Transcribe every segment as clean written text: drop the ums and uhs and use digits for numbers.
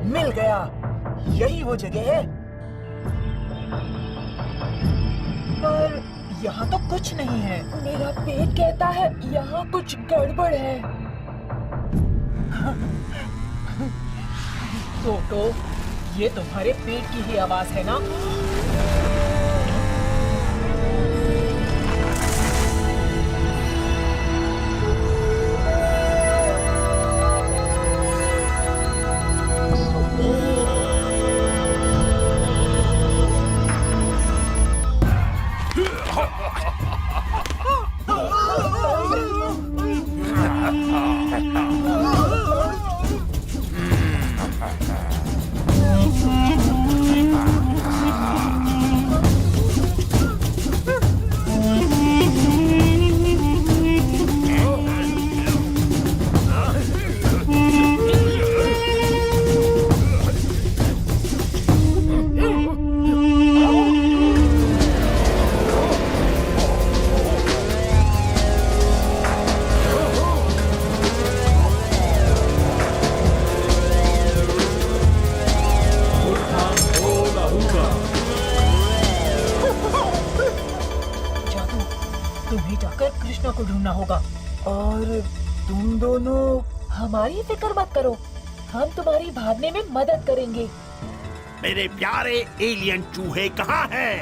मिल गया, यही वो जगह है। पर यहाँ तो कुछ नहीं है। मेरा पेट कहता है यहाँ कुछ गड़बड़ है। टोटो, ये तुम्हारे पेट की ही आवाज है ना? तुम्हें जाकर कृष्णा को ढूंढना होगा। और तुम दोनों हमारी फिक्र मत करो, हम तुम्हारी भागने में मदद करेंगे। मेरे प्यारे एलियन चूहे कहाँ हैं?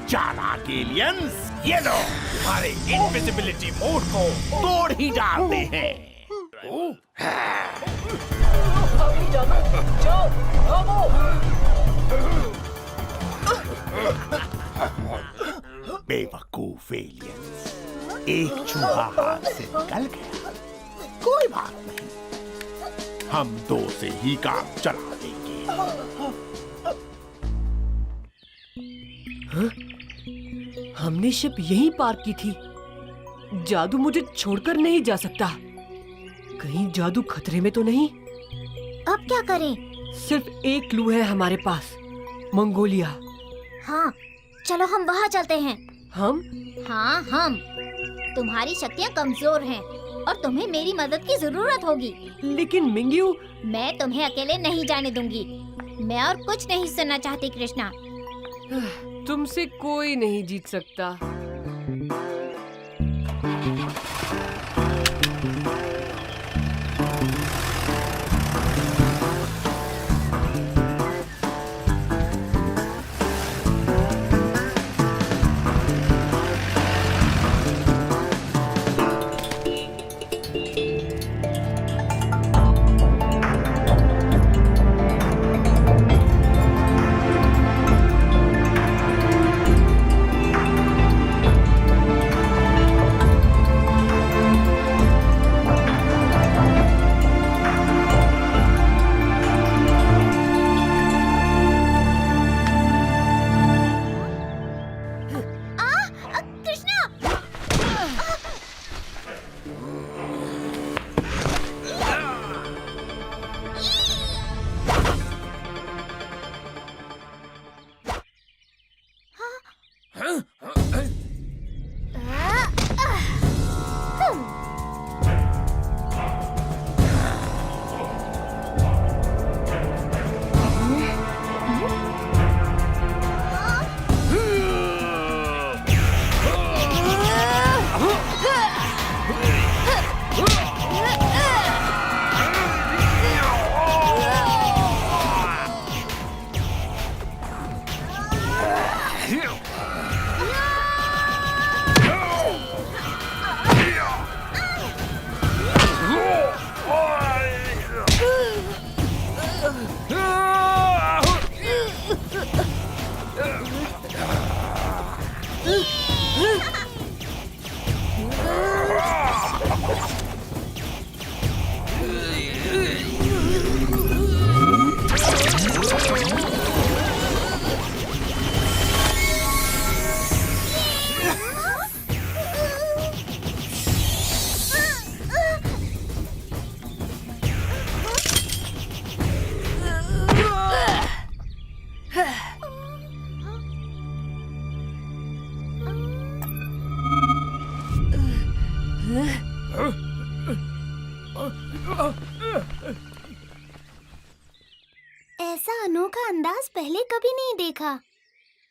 चालाक एलियंस, ये लो तुम्हारे इनविजिबिलिटी मोड को तोड़ ही डालते हैं। जाओ, भागो। बेवकूफ एलियंस, एक चूहा हाथ से निकल गया, कोई बात नहीं, हम दो से ही काम चला देंगे। हाँ? हमने शिप यहीं पार्क की थी। जादू मुझे छोड़कर नहीं जा सकता। कहीं जादू खतरे में तो नहीं? अब क्या करें? सिर्फ एक क्लू है हमारे पास, मंगोलिया। हाँ, चलो हम वहाँ चलते हैं। हम? हाँ, हम। तुम्हारी शक्तियाँ कमजोर हैं और तुम्हें मेरी मदद की जरूरत होगी। लेकिन मिंग्यू, मैं तुम्हें अकेले नहीं जाने दूंगी। मैं और कुछ नहीं सुनना चाहती कृष्णा। तुमसे कोई नहीं जीत सकता। ऐसा अनोखा अंदाज पहले कभी नहीं देखा।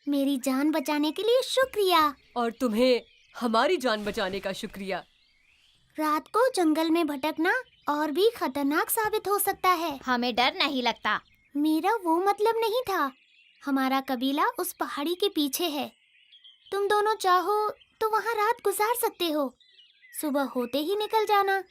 मेरी जान बचाने के लिए शुक्रिया। और तुम्हें हमारी जान बचाने का शुक्रिया। रात को जंगल में भटकना और भी खतरनाक साबित हो सकता है। हमें डर नहीं लगता। मेरा वो मतलब नहीं था। हमारा कबीला उस पहाड़ी के पीछे है। तुम दोनों चाहो तो वहाँ रात गुजार सकते हो। सुबह होते ही निकल जाना।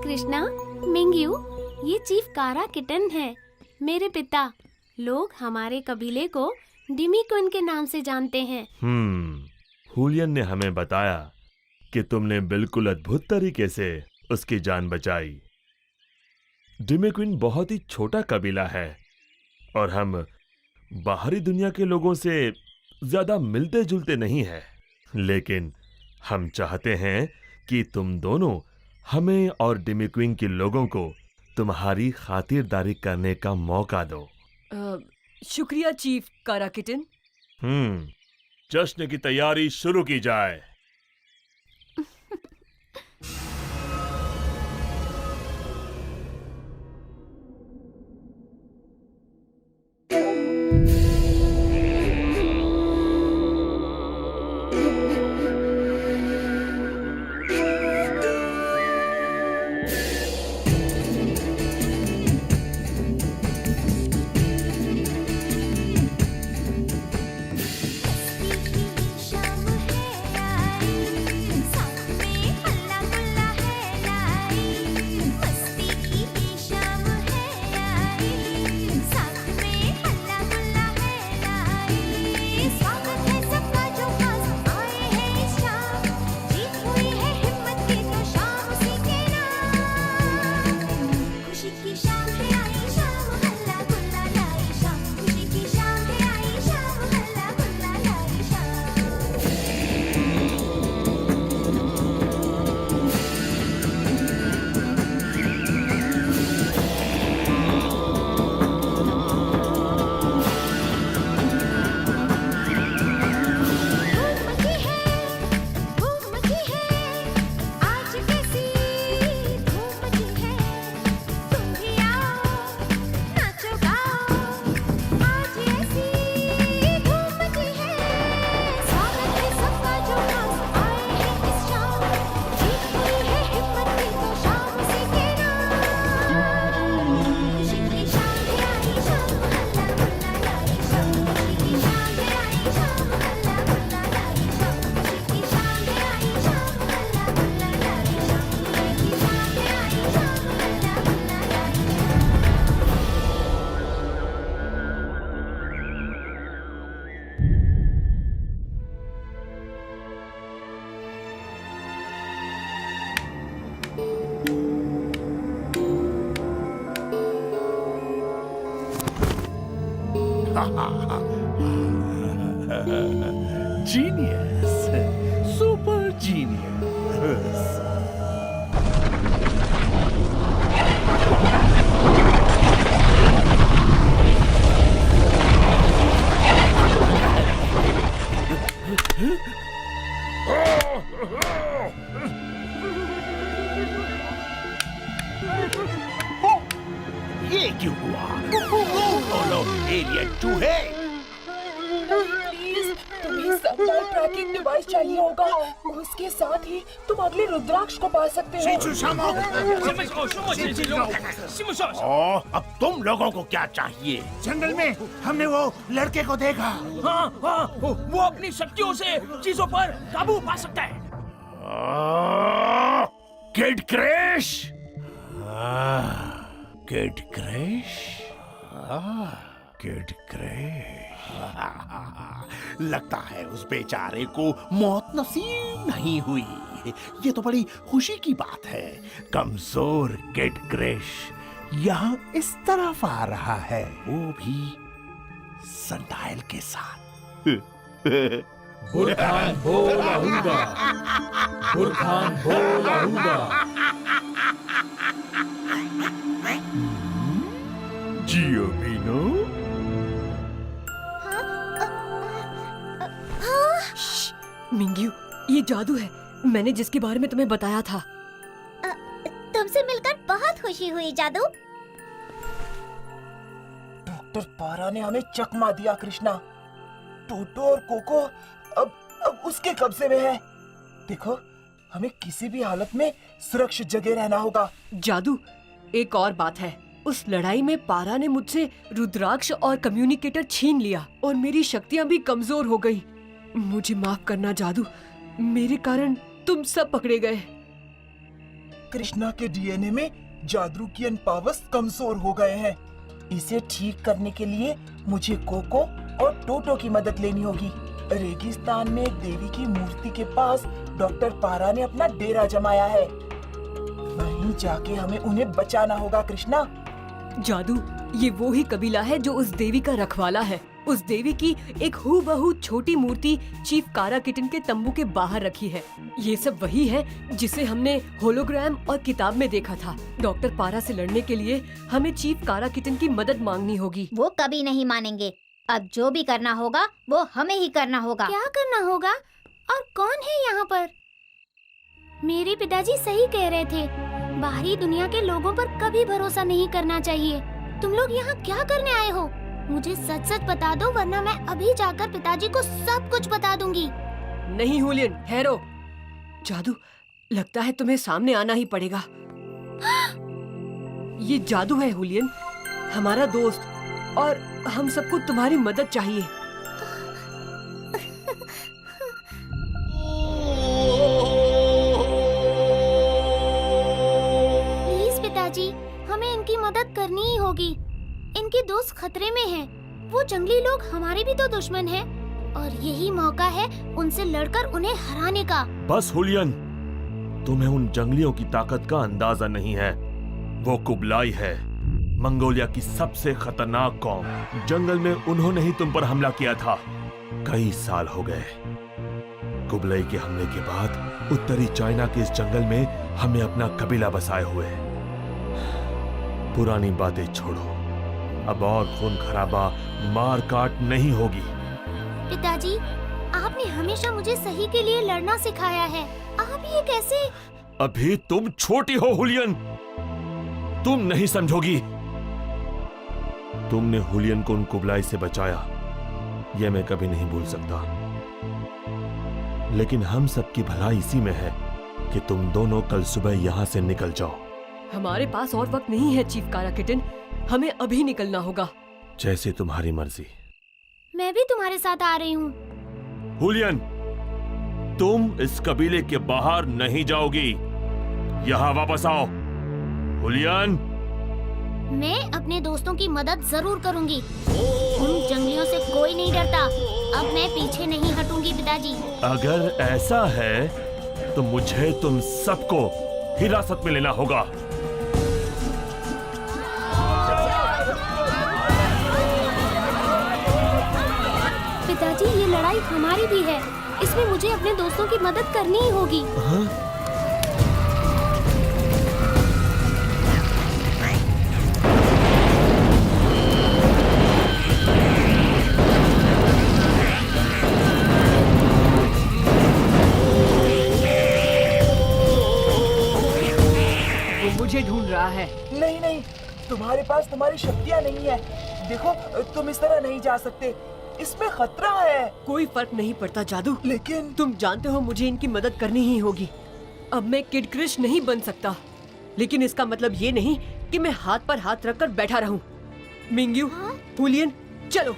कृष्णा, मिंग्यू, ये चीफ कारा किटन है, मेरे पिता। लोग हमारे कबीले को डिमिक्विन के नाम से जानते हैं। हुलियन ने हमें बताया कि तुमने बिल्कुल अद्भुत तरीके से उसकी जान बचाई। डिमिक्विन बहुत ही छोटा कबीला है और हम बाहरी दुनिया के लोगों से ज्यादा मिलते जुलते नहीं हैं, लेकिन हम चाहते हैं कि तुम दोनों हमें और डिमिक्विन के लोगों को तुम्हारी खातिरदारी करने का मौका दो। शुक्रिया चीफ काराकिटन। जश्न की तैयारी शुरू की जाए। Genius. Super genius. ये क्यों हुआ? बोलो एलियन चूहे। प्लीज, तुम्हें सनलाइट ट्रैकिंग डिवाइस चाहिए होगा। उसके साथ ही तुम अगले रुद्राक्ष को पा सकते हो। अब तुम लोगों को क्या चाहिए? जंगल में हमने वो लड़के को देखा। हाँ, वो अपनी शक्तियों से चीजों पर काबू पा सकता है। Kid crash. Kid crash. Kid crash. लगता है उस बेचारे को मौत नसीब नहीं हुई। ये तो बड़ी खुशी की बात है। कमजोर किड क्रैश यहाँ इस तरफ आ रहा है, वो भी संडाइल के साथ। बुरखान बोलाऊंगा, बुरखान बोलाऊंगा। जियो बीनो। मिंग्यू, ये जादू है, मैंने जिसके बारे में तुम्हें बताया था। तुमसे मिलकर बहुत खुशी हुई जादू। डॉक्टर पारा ने हमें चकमा दिया कृष्णा। टोटो और कोको अब उसके कब्जे में है। देखो, हमें किसी भी हालत में सुरक्षित जगह रहना होगा। जादू, एक और बात है, उस लड़ाई में पारा ने मुझसे रुद्राक्ष और कम्युनिकेटर छीन लिया और मेरी शक्तियां भी कमजोर हो गई। मुझे माफ करना जादू, मेरे कारण तुम सब पकड़े गए। कृष्णा के डीएनए में जादूकियन पावर्स कमजोर हो गए हैं। इसे ठीक करने के लिए मुझे कोको और टोटो की मदद लेनी होगी। रेगिस्तान में एक देवी की मूर्ति के पास डॉक्टर पारा ने अपना डेरा जमाया है। वहीं जाके हमें उन्हें बचाना होगा कृष्णा। जादू, ये वो ही कबीला है जो उस देवी का रखवाला है। उस देवी की एक हूबहू छोटी मूर्ति चीफ कारा किटन के तंबू के बाहर रखी है। ये सब वही है जिसे हमने होलोग्राम और किताब में देखा था। डॉक्टर पारा से लड़ने के लिए हमें चीफ कारा किटन की मदद मांगनी होगी। वो कभी नहीं मानेंगे। अब जो भी करना होगा वो हमें ही करना होगा। क्या करना होगा? और कौन है यहाँ पर? मेरे पिताजी सही कह रहे थे, बाहरी दुनिया के लोगों पर कभी भरोसा नहीं करना चाहिए। तुम लोग यहाँ क्या करने आए हो? मुझे सच सच बता दो, वरना मैं अभी जाकर पिताजी को सब कुछ बता दूंगी। नहीं हुलियन, ठहरो। जादू, लगता है तुम्हें सामने आना ही पड़ेगा। ये जादू है हुलियन, हमारा दोस्त, और हम सबको तुम्हारी मदद चाहिए। प्लीज पिताजी, हमें इनकी मदद करनी ही होगी। इनके दोस्त खतरे में हैं। वो जंगली लोग हमारे भी तो दुश्मन हैं, और यही मौका है उनसे लड़कर उन्हें हराने का। बस हुलियन, तुम्हें उन जंगलियों की ताकत का अंदाजा नहीं है। वो कुबलाई है, मंगोलिया की सबसे खतरनाक कौम। जंगल में उन्होंने ही तुम पर हमला किया था। कई साल हो गए। कुबलाई के हमले के बाद उत्तरी चाइना के इस जंगल में हमें अपना कबीला बसाए हुए। पुरानी बातें छोड़ो, अब और खून खराबा, मार काट नहीं होगी। पिताजी, आपने हमेशा मुझे सही के लिए लड़ना सिखाया है। आप ये कैसे? अभी तुम छोटी हो हुलियन, तुम नहीं समझोगी। तुमने हुलियन को उन कुबलाई से बचाया, यह मैं कभी नहीं भूल सकता। लेकिन हम सबकी भलाई इसी में है कि तुम दोनों कल सुबह यहाँ से निकल जाओ। हमारे पास और वक्त नहीं है चीफ कारा किटन, हमें अभी निकलना होगा। जैसे तुम्हारी मर्जी। मैं भी तुम्हारे साथ आ रही हूँ। हुलियन, तुम इस कबीले के बाहर नहीं जाओगी। यहाँ वापस आओ। हुलियन, मैं अपने दोस्तों की मदद जरूर करूंगी। उन जंगलियों से कोई नहीं डरता। अब मैं पीछे नहीं हटूंगी पिताजी। अगर ऐसा है तो मुझे तुम सबको हिरासत में लेना होगा। पिताजी, ये लड़ाई हमारी भी है। इसमें मुझे अपने दोस्तों की मदद करनी ही होगी। वो मुझे ढूंढ रहा है। नहीं नहीं, तुम्हारे पास तुम्हारी शक्तियाँ नहीं है। देखो, तुम इस तरह नहीं जा सकते, इसमें खतरा है। कोई फर्क नहीं पड़ता जादू। लेकिन तुम जानते हो मुझे इनकी मदद करनी ही होगी। अब मैं किड क्रिश नहीं बन सकता, लेकिन इसका मतलब ये नहीं कि मैं हाथ पर हाथ रखकर बैठा रहूं। मिंग्यू, हुलियन, चलो।